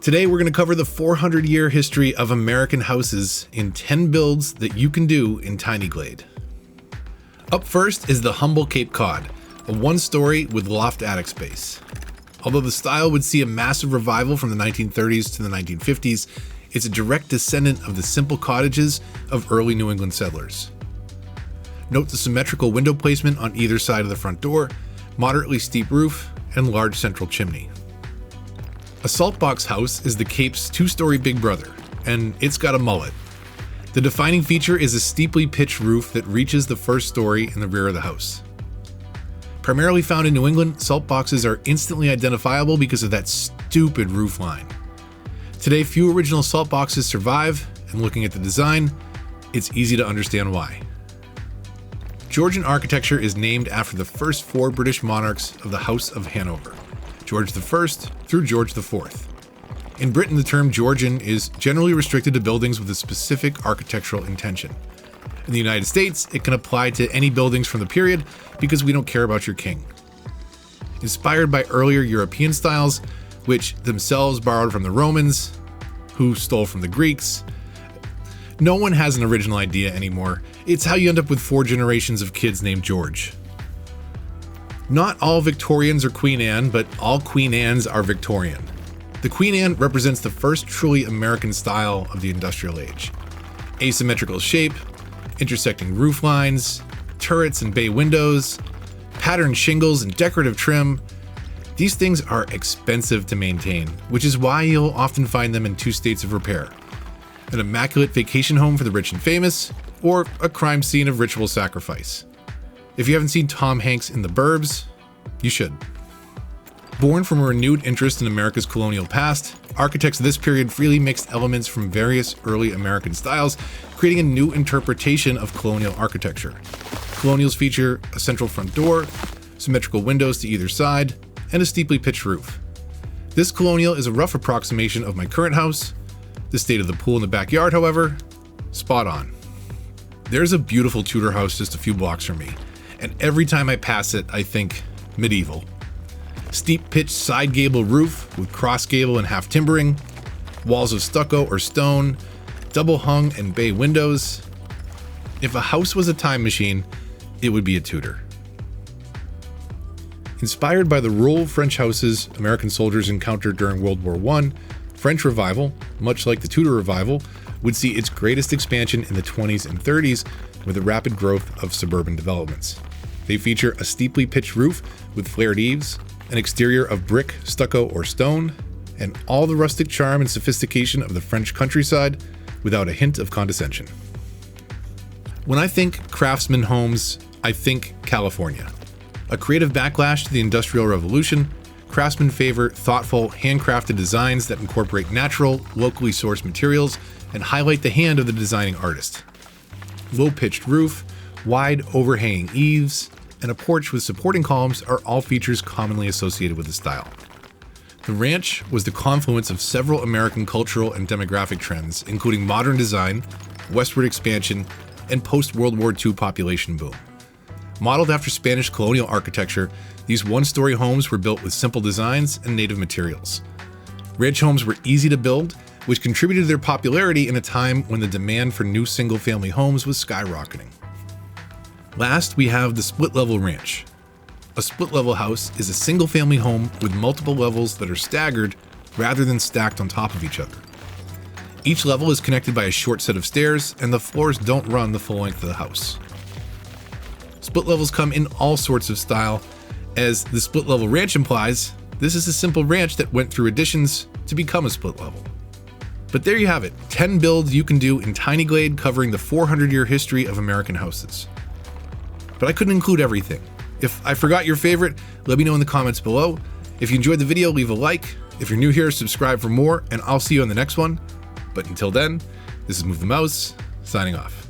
Today we're going to cover the 400-year history of American houses in 10 builds that you can do in Tiny Glade. Up first is the humble Cape Cod, a one-story with loft attic space. Although the style would see a massive revival from the 1930s to the 1950s, it's a direct descendant of the simple cottages of early New England settlers. Note the symmetrical window placement on either side of the front door, moderately steep roof, and large central chimney. A Saltbox house is the Cape's two-story big brother, and it's got a mullet. The defining feature is a steeply pitched roof that reaches the first story in the rear of the house. Primarily found in New England, Saltboxes are instantly identifiable because of that stupid roof line. Today, few original Saltboxes survive, and looking at the design, it's easy to understand why. Georgian architecture is named after the first 4 British monarchs of the House of Hanover, George I through George IV. In Britain, the term Georgian is generally restricted to buildings with a specific architectural intention. In the United States, it can apply to any buildings from the period because we don't care about your king. Inspired by earlier European styles, which themselves borrowed from the Romans, who stole from the Greeks. No one has an original idea anymore. It's how you end up with 4 generations of kids named George. Not all Victorians are Queen Anne, but all Queen Annes are Victorian. The Queen Anne represents the first truly American style of the industrial age. Asymmetrical shape, intersecting roof lines, turrets and bay windows, patterned shingles and decorative trim. These things are expensive to maintain, which is why you'll often find them in 2 states of repair: an immaculate vacation home for the rich and famous, or a crime scene of ritual sacrifice. If you haven't seen Tom Hanks in The Burbs, you should. Born from a renewed interest in America's colonial past, architects of this period freely mixed elements from various early American styles, creating a new interpretation of colonial architecture. Colonials feature a central front door, symmetrical windows to either side, and a steeply pitched roof. This colonial is a rough approximation of my current house. The state of the pool in the backyard, however, spot on. There's a beautiful Tudor house just a few blocks from me, and every time I pass it, I think medieval. Steep pitched side gable roof with cross gable and half timbering, walls of stucco or stone, double hung and bay windows. If a house was a time machine, it would be a Tudor. Inspired by the rural French houses American soldiers encountered during World War I, French Revival, much like the Tudor Revival, would see its greatest expansion in the 20s and 30s with the rapid growth of suburban developments. They feature a steeply pitched roof with flared eaves, an exterior of brick, stucco, or stone, and all the rustic charm and sophistication of the French countryside without a hint of condescension. When I think Craftsman homes, I think California. A creative backlash to the Industrial Revolution, Craftsman favor thoughtful, handcrafted designs that incorporate natural, locally sourced materials and highlight the hand of the designing artist. Low-pitched roof, wide overhanging eaves, and a porch with supporting columns are all features commonly associated with the style. The ranch was the confluence of several American cultural and demographic trends, including modern design, westward expansion, and post-World War II population boom. Modeled after Spanish colonial architecture, these one-story homes were built with simple designs and native materials. Ranch homes were easy to build, which contributed to their popularity in a time when the demand for new single-family homes was skyrocketing. Last, we have the split-level ranch. A split-level house is a single-family home with multiple levels that are staggered rather than stacked on top of each other. Each level is connected by a short set of stairs, and the floors don't run the full length of the house. Split levels come in all sorts of style. As the split level ranch implies, this is a simple ranch that went through additions to become a split level. But there you have it, 10 builds you can do in Tiny Glade covering the 400-year history of American houses. But I couldn't include everything. If I forgot your favorite, let me know in the comments below. If you enjoyed the video, leave a like. If you're new here, subscribe for more, and I'll see you on the next one. But until then, this is Move the Mouse, signing off.